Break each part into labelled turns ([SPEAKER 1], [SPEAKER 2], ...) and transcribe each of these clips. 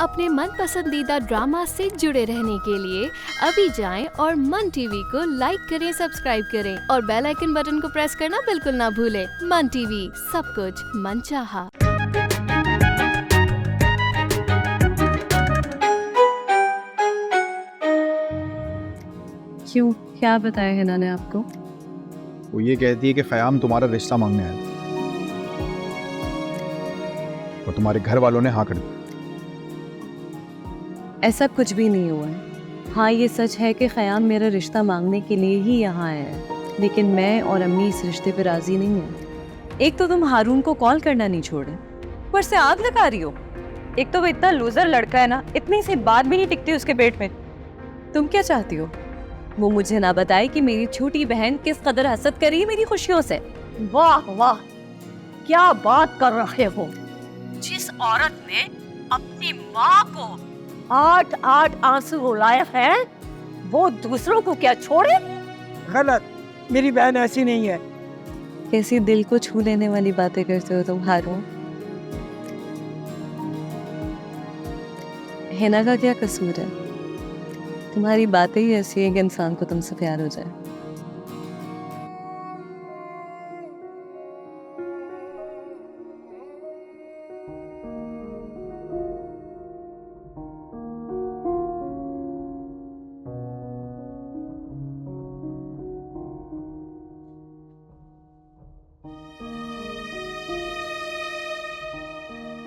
[SPEAKER 1] अपने मन पसंदीदा ड्रामा से जुड़े रहने के लिए अभी जाएं और मन टीवी को लाइक करें, सब्सक्राइब करें और बेल आइकन बटन को प्रेस करना बिल्कुल ना भूलें। मन टीवी, सब कुछ मनचाहा।
[SPEAKER 2] क्यों, क्या बताया हिना ने आपको?
[SPEAKER 3] वो ये कहती है कि ख़याम तुम्हारा रिश्ता मांगने आया और तुम्हारे घर वालों ने हाँ कर दी।
[SPEAKER 2] ऐसा कुछ भी नहीं हुआ है। हाँ, ये सच है कि ख़याम मेरा रिश्ता मांगने के लिए ही यहाँ आया है, लेकिन मैं और अम्मी इस रिश्ते पे राजी नहीं हैं। एक तो तुम हारून को कॉल करना नहीं छोड़े, ऊपर से आग लगा रही हो। एक तो वो इतना लूजर लड़का है ना, इतनी सी बात भी नहीं टिकती उसके पेट में। तुम क्या चाहती हो? वो मुझे ना बताए कि मेरी छोटी बहन किस कदर हसद कर रही है मेरी खुशियों से।
[SPEAKER 4] वाह वाह, क्या बात कर रहे हो। जिस औरत ने अपनी माँ को 8-8 आंसू रुलाए हैं, वो दूसरों को क्या छोड़े?
[SPEAKER 5] गलत, मेरी बहन ऐसी नहीं है।
[SPEAKER 2] कैसी दिल को छू लेने वाली बातें करते हो तुम हारून। हिना का क्या कसूर है? तुम्हारी बातें ही ऐसी है कि इंसान को तुमसे प्यार हो जाए।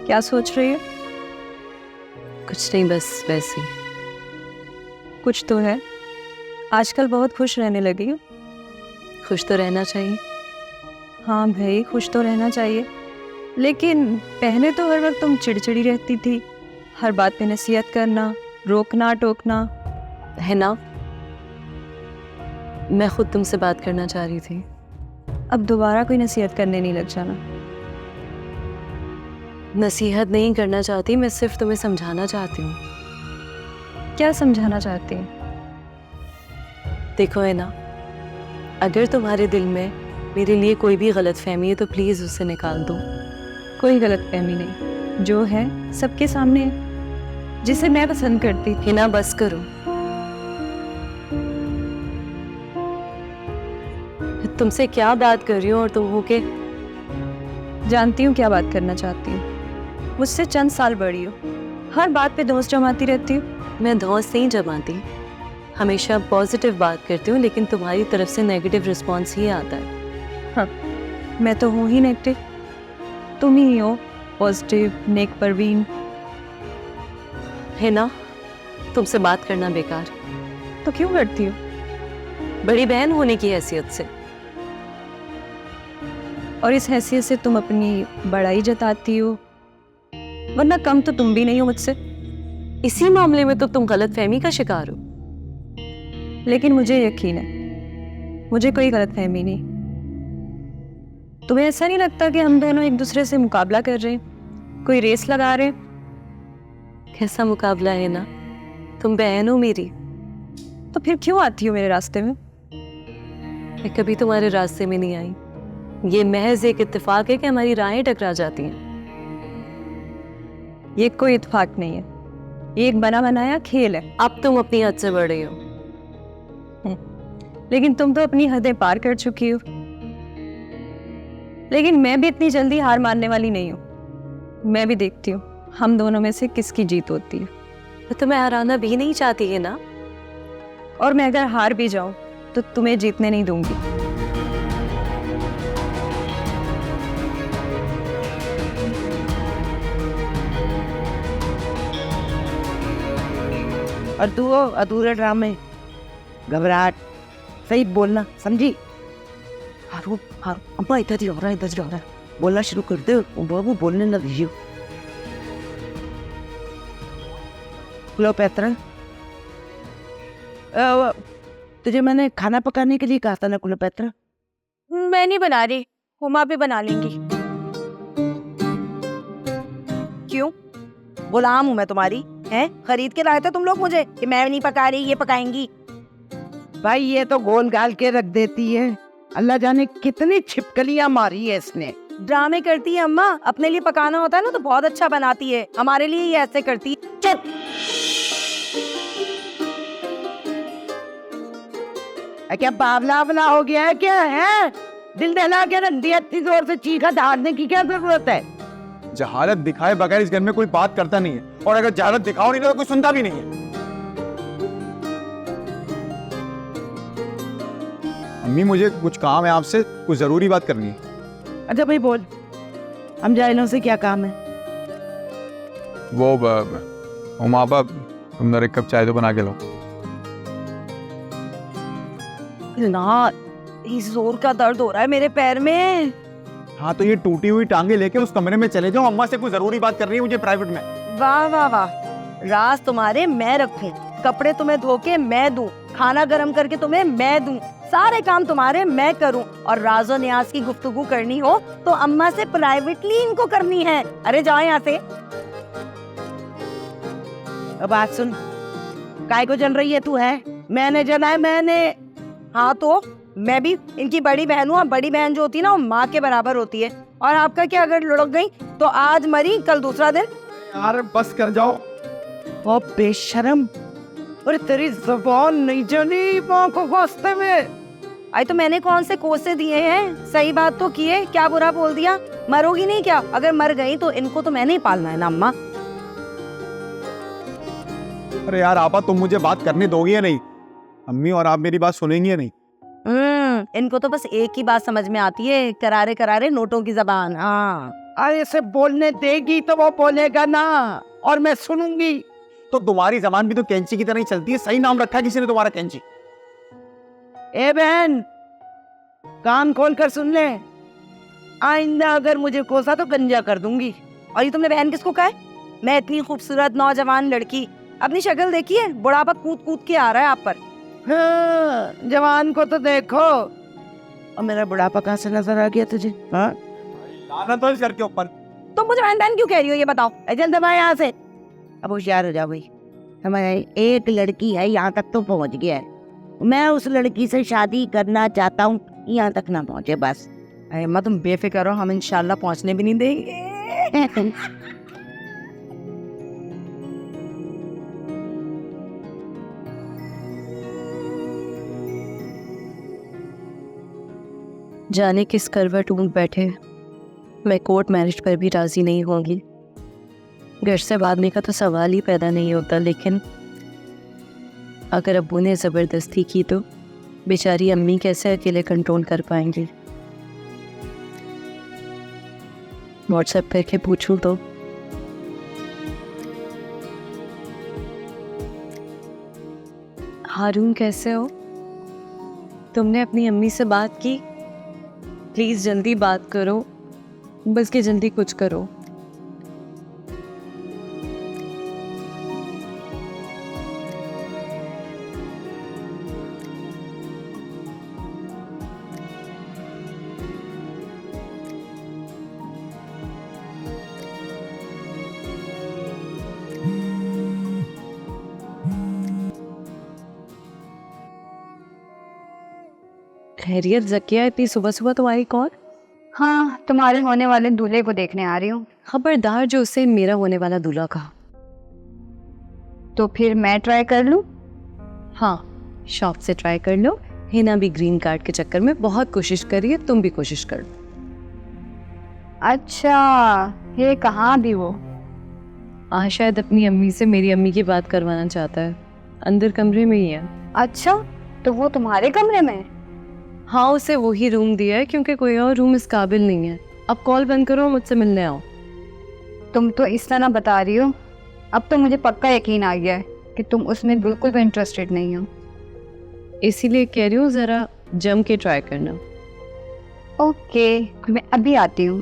[SPEAKER 2] क्या सोच रही हो? कुछ नहीं, बस वैसे ही। कुछ तो है। आजकल बहुत खुश रहने लगी हो। खुश तो रहना चाहिए। हाँ भाई, खुश तो रहना चाहिए, लेकिन पहले तो हर वक्त तुम चिड़चिड़ी रहती थी, हर बात पे नसीहत करना, रोकना टोकना। है ना, मैं खुद तुमसे बात करना चाह रही थी। अब दोबारा कोई नसीहत करने नहीं लग जाना। नसीहत नहीं करना चाहती, मैं सिर्फ तुम्हें समझाना चाहती हूँ। क्या समझाना चाहती हैं? देखो है ना, अगर तुम्हारे दिल में मेरे लिए कोई भी गलत फहमी है तो प्लीज़ उसे निकाल दो। कोई गलत फहमी नहीं, जो है सबके सामने है, जिसे मैं पसंद करती थी ना। बस करो। तुमसे क्या बात कर रही हूँ और तुम हो के जानती हूँ क्या बात करना चाहती हूँ। मुझसे चंद साल बड़ी हो, हर बात पे धौंस जमाती रहती हो। मैं धौंस नहीं जमाती, हमेशा पॉजिटिव बात करती हूँ, लेकिन तुम्हारी तरफ से नेगेटिव रिस्पॉन्स ही आता है। हाँ, मैं तो हूँ ही नेगेटिव, तुम ही हो पॉजिटिव, नेक परवीन। है ना, तुमसे बात करना बेकार। तो क्यों करती हो? बड़ी बहन होने की हैसियत से। और इस हैसियत से तुम अपनी बड़ाई जताती हो, वरना कम तो तुम भी नहीं हो मुझसे। इसी मामले में तो तुम गलतफहमी का शिकार हो। लेकिन मुझे यकीन है, मुझे कोई गलतफहमी नहीं। तुम्हें ऐसा नहीं लगता कि हम दोनों एक दूसरे से मुकाबला कर रहे हैं, कोई रेस लगा रहे हैं? कैसा मुकाबला है ना, तुम बहन हो मेरी, तो फिर क्यों आती हो मेरे रास्ते में? मैं कभी तुम्हारे रास्ते में नहीं आई। ये महज एक इत्तेफाक है कि हमारी राहें टकरा जाती हैं। ये कोई इत्तेफाक नहीं है, ये एक बना बनाया खेल है। अब तुम अपनी हद से बढ़ रही हो। लेकिन तुम तो अपनी हदें पार कर चुकी हो। लेकिन मैं भी इतनी जल्दी हार मानने वाली नहीं हूँ। मैं भी देखती हूँ हम दोनों में से किसकी जीत होती है। तो तुम्हें हराना भी नहीं चाहती है ना? और मैं अगर हार भी जाऊं तो तुम्हें जीतने नहीं दूंगी।
[SPEAKER 5] और तू हो अधूरे ड्रामे, घबराहट, सही बोलना, समझी? हारू हारू, अम्मा इधर ही हो रहा है, इधर ही हो रहा है, बोलना शुरू कर दे। बाबू बोलने न दीजिए। क्लोपेत्रा, तुझे मैंने खाना पकाने के लिए कहा था ना क्लोपेत्रा?
[SPEAKER 4] मैं नहीं बना रही, हुमा भी बना लेंगी। क्यों?
[SPEAKER 5] गुलाम हूं मैं तुम्हारी? हैं, खरीद के लाए थे तुम लोग मुझे कि मैं नहीं पका रही, ये पकाएंगी। भाई ये तो गोल गाल के रख देती है, अल्लाह जाने कितनी छिपकलियां मारी है इसने।
[SPEAKER 2] ड्रामे करती है अम्मा, अपने लिए पकाना होता है ना तो बहुत अच्छा बनाती है, हमारे लिए ये ऐसे करती है। चुप।
[SPEAKER 5] क्या बावला आवला हो गया है क्या है? दिल दहला के रंधी इतनी जोर से चीखा धारने की क्या जरूरत है?
[SPEAKER 3] जहालत दिखाए बगैर इस घर में कोई बात करता नहीं है, और अगर जहालत दिखाओ नहीं तो कोई सुनता भी नहीं है। अम्मी मुझे कुछ काम है आपसे, कुछ जरूरी बात करनी है।
[SPEAKER 5] अच्छा भाई बोल, हम जाइलों से क्या काम है?
[SPEAKER 3] वो माँ बाप, तुम जरा एक कप चाय तो बना के लो।
[SPEAKER 2] ना, इस जोर का दर्द हो रहा है मेरे पैर में।
[SPEAKER 3] हाँ तो ये टूटी हुई टांगे लेके उस कमरे में चले जाओ, अम्मा से कोई जरूरी बात करनी है मुझे प्राइवेट में।
[SPEAKER 2] वाह वाह वाह, राज तुम्हारे मैं रखूं, कपड़े तुम्हें धो के मैं दूं, खाना गर्म करके तुम्हें मैं दूं, सारे काम तुम्हारे मैं करूं, और राजो न्याज की गुफ्तगू करनी हो तो अम्मा से प्राइवेटली इनको करनी है। अरे जाओ यहाँ से।
[SPEAKER 5] अब बात सुन, काय को जल रही है तू? है मैंने जला है, मैंने।
[SPEAKER 2] हाँ तो मैं भी इनकी बड़ी बहन हूँ, बड़ी बहन जो होती है ना वो माँ के बराबर होती है। और आपका क्या, अगर लुढ़क गई तो आज मरी कल दूसरा दिन।
[SPEAKER 3] यार बस कर जाओ।
[SPEAKER 5] ओ बेशरम, अरे तेरी ज़ुबान नहीं चली माँ को कोसते में।
[SPEAKER 2] आई तो मैंने कौन से कोसे दिए हैं, सही बात तो की है, क्या बुरा बोल दिया? मरोगी नहीं क्या? अगर मर गई तो इनको तो मैंने ही पालना है ना अम्मा।
[SPEAKER 3] अरे यार आपा, तुम मुझे बात करने दोगी या नहीं? अम्मी और आप मेरी बात सुनेंगी या नहीं?
[SPEAKER 2] इनको तो बस एक ही बात समझ में आती है, करारे करारे नोटों की जबान। हाँ,
[SPEAKER 5] अरे इसे बोलने देगी तो वो बोलेगा ना, और मैं सुनूंगी।
[SPEAKER 3] तो तुम्हारी जबान भी तो कैंची की तरह ही चलती है, सही नाम रखा है किसी ने तुम्हारा, कैंची।
[SPEAKER 5] ए बहन, कान खोल कर सुन ले, आइंदा अगर मुझे कोसा तो गंजा कर दूंगी।
[SPEAKER 2] और ये तुमने बहन किसको कहा है? मैं इतनी खूबसूरत नौजवान लड़की, अपनी शक्ल देखिए, बुढ़ापा कूद कूद के आ रहा है आप पर।
[SPEAKER 5] हाँ, जवान को तो देखो, और मेरा बुढ़ापा कहाँ से नजर आ गया तुझे? हाँ,
[SPEAKER 3] लाना तो इस घर के ऊपर।
[SPEAKER 2] तुम मुझे बहन बहन क्यों कह रही हो ये बताओ?
[SPEAKER 5] अजल दबा यहाँ से। अब होशियार हो जाओ भाई, हमारी एक लड़की है यहाँ तक तो पहुँच गया है, मैं उस लड़की से शादी करना चाहता हूँ, यहाँ तक ना पहुँचे बस।
[SPEAKER 2] अरे अम्मा तुम बेफिक्र हो, हम इंशाल्लाह पहुँचने भी नहीं देंगे।
[SPEAKER 6] जाने किस करवट ऊँट बैठे, मैं कोर्ट मैरिज पर भी राज़ी नहीं होंगी। घर से भागने का तो सवाल ही पैदा नहीं होता, लेकिन अगर अब्बू ने ज़बरदस्ती की तो बेचारी अम्मी कैसे अकेले कंट्रोल कर पाएंगी। व्हाट्सएप करके पूछूं तो हारून कैसे हो? तुमने अपनी अम्मी से बात की? प्लीज़ जल्दी बात करो, बस कि जल्दी कुछ करो। खैरियत ज़किया, इतनी सुबह सुबह तुम्हारी कॉल?
[SPEAKER 7] हाँ, तुम्हारे होने वाले दूल्हे को देखने आ रही हूँ।
[SPEAKER 6] खबरदार जो उसे मेरा होने वाला दूल्हा कहा।
[SPEAKER 7] तो फिर मैं ट्राई कर लूँ?
[SPEAKER 6] हाँ, शॉप से ट्राई कर लो। हिना भी ग्रीन कार्ड के चक्कर में बहुत कोशिश करी है, तुम भी कोशिश कर लो।
[SPEAKER 7] अच्छा, ये कहाँ भी वो?
[SPEAKER 6] आज शायद अपनी अम्मी से मेरी अम्मी की बात करवाना चाहता है, अंदर कमरे में ही है।
[SPEAKER 7] अच्छा, तो वो तुम्हारे कमरे में?
[SPEAKER 6] हाँ, उसे वही रूम दिया है क्योंकि कोई और रूम इस काबिल नहीं है। अब कॉल बंद करो, मुझसे मिलने आओ।
[SPEAKER 7] तुम तो इस तरह बता रही हो, अब तो मुझे पक्का यकीन आ गया है कि तुम उसमें बिल्कुल भी इंटरेस्टेड नहीं हो।
[SPEAKER 6] इसीलिए कह रही हूँ ज़रा जम के ट्राई करना।
[SPEAKER 7] ओके, मैं अभी आती हूँ।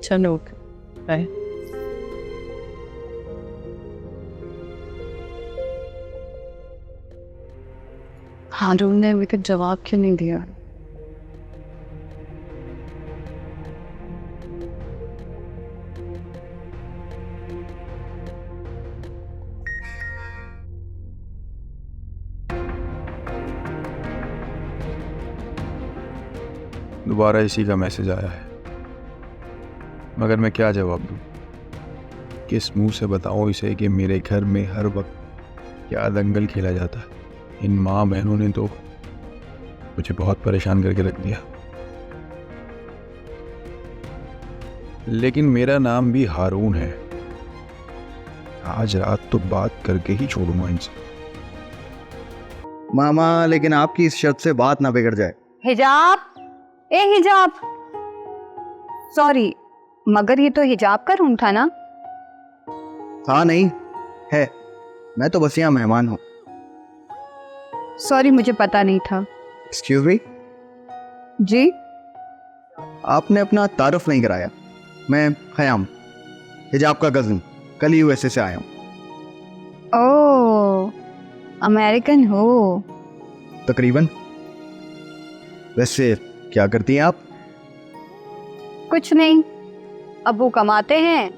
[SPEAKER 6] चलो, बाय। हारून ने अभी तक जवाब क्यों नहीं दिया?
[SPEAKER 3] दोबारा इसी का मैसेज आया है।
[SPEAKER 8] मगर मैं क्या जवाब दूँ? किस मुंह से बताऊँ इसे कि मेरे घर में हर वक्त क्या दंगल खेला जाता है। इन माँ बहनों ने तो मुझे बहुत परेशान करके रख दिया। लेकिन मेरा नाम भी हारून है। आज रात तो बात करके ही छोड़ूंगा इनसे।
[SPEAKER 3] मामा, लेकिन आपकी इस शर्त से बात ना बिगड़ जाए।
[SPEAKER 7] हिजाब, ए हिजाब, सॉरी, मगर ये तो हिजाब का रूम था ना?
[SPEAKER 3] हाँ नहीं है, मैं तो बस यहाँ मेहमान हूँ।
[SPEAKER 7] सॉरी, मुझे पता नहीं था।
[SPEAKER 3] एक्सक्यूज मी,
[SPEAKER 7] जी?
[SPEAKER 3] आपने अपना तारुफ नहीं कराया। मैं खयाम, हिजाब का कज़न, कल यूएसए से आया हूँ।
[SPEAKER 7] ओह, अमेरिकन हो?
[SPEAKER 3] तकरीबन। वैसे क्या करती हैं आप?
[SPEAKER 7] कुछ नहीं, अब्बू कमाते हैं,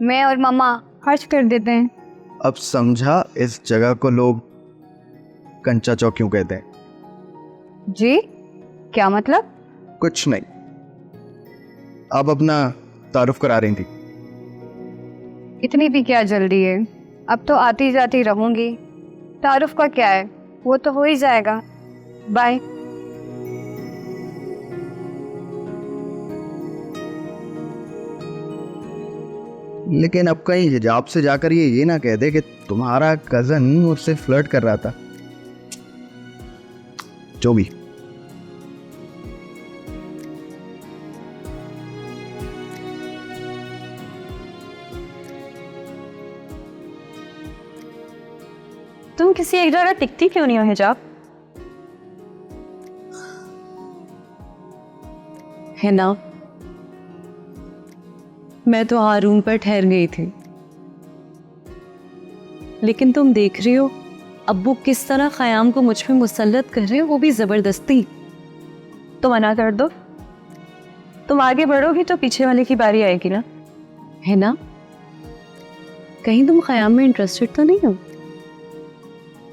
[SPEAKER 7] मैं और मम्मा खर्च कर देते हैं।
[SPEAKER 3] अब समझा इस जगह को लोग कंचा चौक क्यों कहते हैं।
[SPEAKER 7] जी, क्या मतलब?
[SPEAKER 3] कुछ नहीं, आप अपना तारुफ करा रही थी।
[SPEAKER 7] इतनी भी क्या जल्दी है, अब तो आती जाती रहूंगी। तारुफ का क्या है, वो तो हो ही जाएगा। बाय।
[SPEAKER 3] लेकिन अब कहीं हिजाब से जाकर ये ना कह दे कि तुम्हारा कजन मुझसे फ्लर्ट कर रहा था। जो भी।
[SPEAKER 2] तुम किसी एक जगह टिकती क्यों नहीं हो हिजाब?
[SPEAKER 6] है ना, मैं तो हारून पर ठहर गई थी, लेकिन तुम देख रही हो अब्बू किस तरह ख़याम को मुझ पे मुसल्लत कर रहे हैं, वो भी ज़बरदस्ती।
[SPEAKER 2] तो मना कर दो। तुम आगे बढ़ोगी तो पीछे वाले की बारी आएगी ना।
[SPEAKER 6] है ना, कहीं तुम ख़याम में इंटरेस्टेड तो नहीं हो?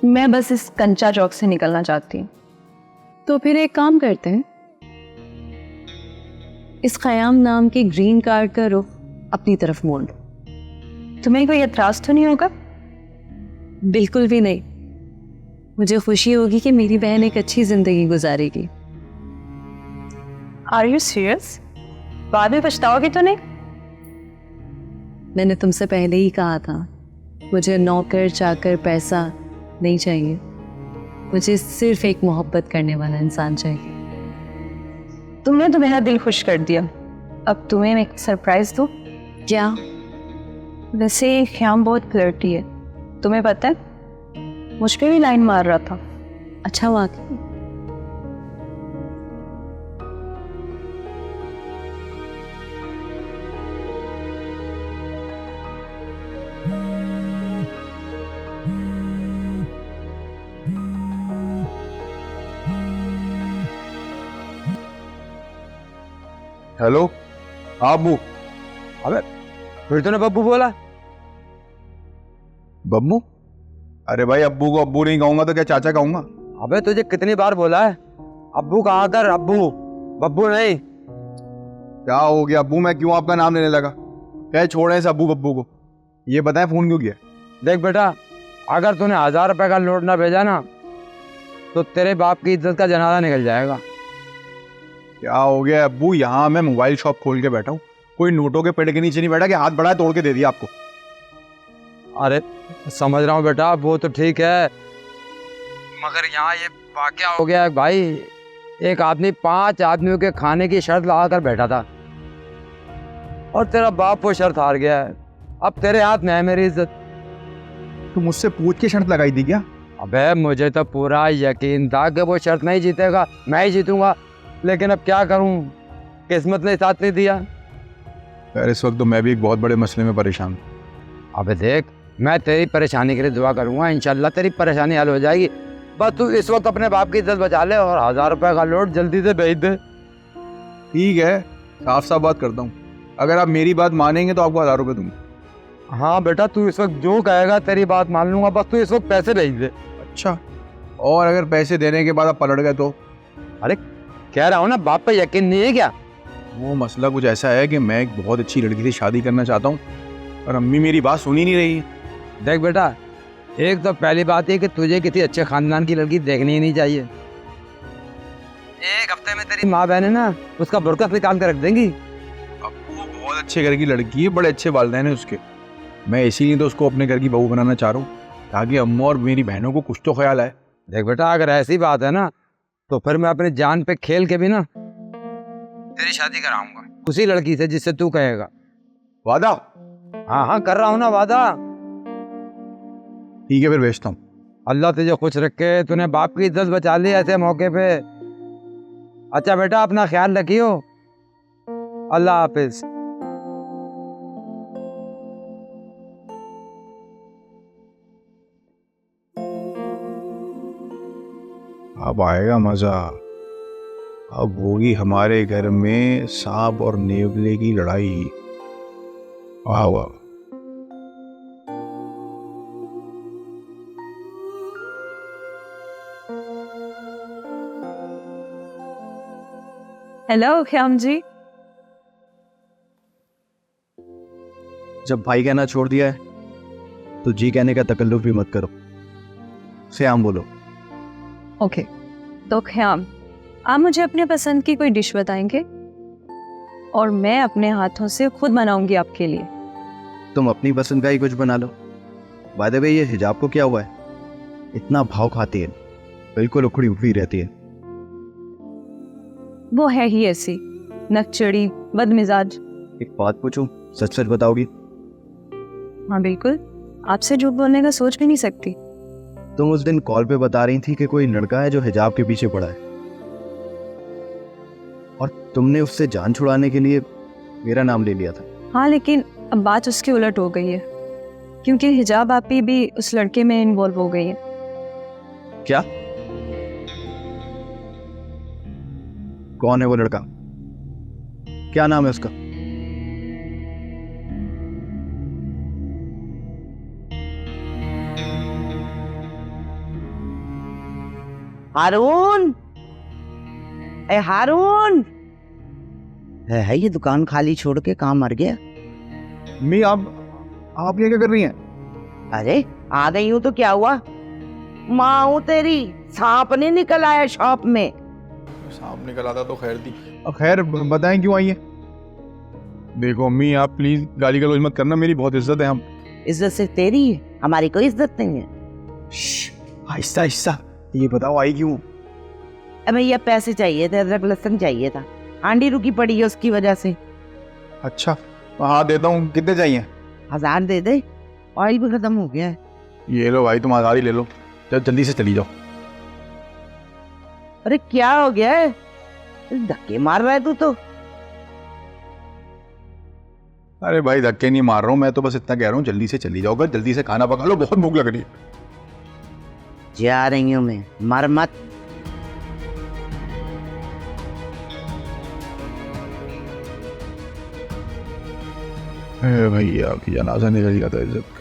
[SPEAKER 2] मैं बस इस कंचा चौक से निकलना चाहती हूँ।
[SPEAKER 6] तो फिर एक काम करते हैं, इस ख़याम नाम के ग्रीन कार्ड का रुख अपनी तरफ मोड़ लो।
[SPEAKER 2] तुम्हें कोई एतराज़ तो नहीं होगा?
[SPEAKER 6] बिल्कुल भी नहीं, मुझे खुशी होगी कि मेरी बहन एक अच्छी ज़िंदगी गुजारेगी।
[SPEAKER 2] Are you serious? बाद में पछताओगे तो नहीं?
[SPEAKER 6] मैंने तुमसे पहले ही कहा था, मुझे नौकर चाकर पैसा नहीं चाहिए, मुझे सिर्फ एक मोहब्बत करने वाला इंसान चाहिए।
[SPEAKER 2] तुमने तो मेरा दिल खुश कर दिया। अब तुम्हें मैं एक सरप्राइज दूँ?
[SPEAKER 6] क्या?
[SPEAKER 2] वैसे ख़याम बहुत फ्लर्टी है, तुम्हें पता है? मुझ पे भी लाइन मार रहा था।
[SPEAKER 6] अच्छा, वाकई?
[SPEAKER 3] हेलो, अब्बू।
[SPEAKER 9] अबे फिर तूने बब्बू बोला?
[SPEAKER 3] बब्बू? अरे भाई, अब्बू को अब्बू नहीं कहूंगा तो क्या चाचा कहूंगा?
[SPEAKER 9] अबे तुझे कितनी बार बोला है अब्बू कहा कर, अब्बू बब्बू नहीं।
[SPEAKER 3] क्या हो गया अब्बू, मैं क्यों आपका नाम लेने लगा? क्या छोड़े इस अब्बू बब्बू को? ये बताएं फोन क्यों किया?
[SPEAKER 9] देख बेटा, अगर तूने 1000 रुपए का नोट ना भेजा ना तो तेरे बाप की इज्जत का जनाजा निकल जाएगा।
[SPEAKER 3] क्या हो गया अब्बू, यहाँ मैं मोबाइल शॉप खोल के बैठा हूँ, कोई नोटों के पेड़ के नीचे नहीं बैठा कि हाथ बढ़ाया तोड़ के दे दिया आपको।
[SPEAKER 9] अरे समझ रहा हूँ बेटा, वो तो ठीक है, मगर यहाँ ये वाकया हो गया है भाई। एक आदमी 5 आदमियों के खाने की शर्त लगा कर बैठा था और तेरा बाप वो शर्त हार गया है। अब तेरे हाथ में है मेरी इज्जत।
[SPEAKER 3] तो मुझसे पूछ के शर्त लगाई थी क्या?
[SPEAKER 9] अबे मुझे तो पूरा यकीन था कि वो शर्त नहीं जीतेगा, मैं ही जीतूंगा, लेकिन अब क्या करूं, किस्मत ने साथ नहीं दिया।
[SPEAKER 3] यार इस वक्त तो मैं भी एक बहुत बड़े मसले में परेशान हूँ।
[SPEAKER 9] अबे देख, मैं तेरी परेशानी के लिए दुआ करूंगा, इंशाल्लाह तेरी परेशानी हल हो जाएगी। बस तू इस वक्त अपने बाप की इज्जत बचा ले और 1000 रुपए का नोट जल्दी से भेज दे।
[SPEAKER 3] ठीक है, साफ साफ बात करता हूँ, अगर आप मेरी बात मानेंगे तो आपको 1000 रुपये दूंगा।
[SPEAKER 9] हाँ बेटा, तू इस वक्त जो कहेगा तेरी बात मान लूंगा, बस तू इस वक्त पैसे भेज दे।
[SPEAKER 3] अच्छा, और अगर पैसे देने के बाद आप पलट गए तो?
[SPEAKER 9] अरे कह रहा हूँ ना, बाप पे यकीन नहीं है क्या?
[SPEAKER 8] वो मसला कुछ ऐसा है कि मैं एक बहुत अच्छी लड़की से शादी करना चाहता हूँ और अम्मी मेरी बात सुन ही नहीं रही है।
[SPEAKER 9] देख बेटा, एक तो पहली बात है कि तुझे किसी अच्छे खानदान की लड़की देखनी ही नहीं चाहिए। एक हफ्ते में तेरी माँ बहन है ना, उसका बुर्का निकाल कर रख देंगी।
[SPEAKER 8] अब वो बहुत अच्छे घर की लड़की है, बड़े अच्छे वालिदैन हैं उसके। मैं इसीलिए तो उसको अपने घर की बहू बनाना चाह रहा हूँ ताकि अम्मा और मेरी बहनों को कुछ तो ख्याल आए।
[SPEAKER 9] देख बेटा, अगर ऐसी बात है ना तो फिर मैं अपनी जान पे खेल के भी ना तेरी शादी कराऊंगा उसी लड़की से जिससे तू कहेगा।
[SPEAKER 8] वादा?
[SPEAKER 9] हाँ हाँ कर रहा हूँ ना वादा।
[SPEAKER 8] ठीक है फिर भेजता हूँ।
[SPEAKER 9] अल्लाह तुझे खुश रखे, तूने बाप की इज्जत बचा ली ऐसे मौके पे। अच्छा बेटा, अपना ख्याल रखियो। अल्लाह हाफिज।
[SPEAKER 8] अब आएगा मजा। अब होगी हमारे घर में सांप और नेवले की लड़ाई। वाह वाह।
[SPEAKER 2] हेलो ख्याम जी।
[SPEAKER 3] जब भाई कहना छोड़ दिया है तो जी कहने का तकल्लुफ भी मत करो। श्याम बोलो।
[SPEAKER 2] ओके, तो ख्याम, आप मुझे अपने पसंद की कोई डिश बताएंगे और मैं अपने हाथों से खुद बनाऊंगी आपके लिए।
[SPEAKER 3] तुम अपनी पसंद का ही कुछ बना लो। बाय द वे, ये हिजाब को क्या हुआ है? इतना भाव खाती है, बिल्कुल उखड़ी उखड़ी रहती है।
[SPEAKER 2] वो है ही ऐसी, नकचड़ी, बदमिजाज।
[SPEAKER 3] एक बात पूछूं, सच सच बताओगी?
[SPEAKER 2] हाँ बिल्कुल, आपसे झूठ बोलने का सोच भी नहीं सकती।
[SPEAKER 3] तुम उस दिन कॉल पे बता रही थी कि कोई लड़का है जो हिजाब के पीछे पड़ा है और तुमने उससे जान छुड़ाने के लिए मेरा नाम ले लिया था।
[SPEAKER 2] हाँ, लेकिन अब बात उसके उलट हो गई है क्योंकि हिजाब आपी भी उस लड़के में इन्वॉल्व हो गई है।
[SPEAKER 3] क्या? कौन है वो लड़का? क्या नाम है उसका?
[SPEAKER 5] हारून, ए हारून, है ये दुकान खाली छोड़ के कहाँ मर गया?
[SPEAKER 8] अम्मी आप ये क्या कर रही हैं?
[SPEAKER 5] अरे आ गई हूँ तो क्या हुआ? माँ हूँ तेरी, सांप नहीं निकल आया शॉप में।
[SPEAKER 8] सांप निकल आता तो खैर थी। अब खैर बताएं क्यों आई है? देखो अम्मी, आप प्लीज गाली गलौज मत करना, मेरी बहुत इज्जत है। हम
[SPEAKER 5] इज्जत से तेरी है, हमारी कोई इज्जत नहीं है।
[SPEAKER 8] आहिस्ता आहिस्ता, ये बताओ आई क्यों?
[SPEAKER 5] भैया पैसे चाहिए थे, अदरक लहसुन चाहिए था, हांडी रुकी पड़ी है उसकी वजह से।
[SPEAKER 8] अच्छा हाँ देता हूँ। कितने चाहिए?
[SPEAKER 5] 1000 दे दे, ऑयल भी खत्म हो गया है।
[SPEAKER 8] ये लो भाई, तुम 1000 ही ले लो। जल्दी से चली जाओ।
[SPEAKER 5] अरे क्या हो गया है, धक्के मार रहा है तू तो?
[SPEAKER 8] अरे भाई धक्के नहीं मार रहा हूँ, मैं तो बस इतना कह रहा हूँ जल्दी से चली जाओ, जल्दी से खाना पका लो, बहुत भूख लग रही है।
[SPEAKER 5] जा रही हूँ मैं, मर मत।
[SPEAKER 8] भैया की जनाजा निकल गया था इज्जत का।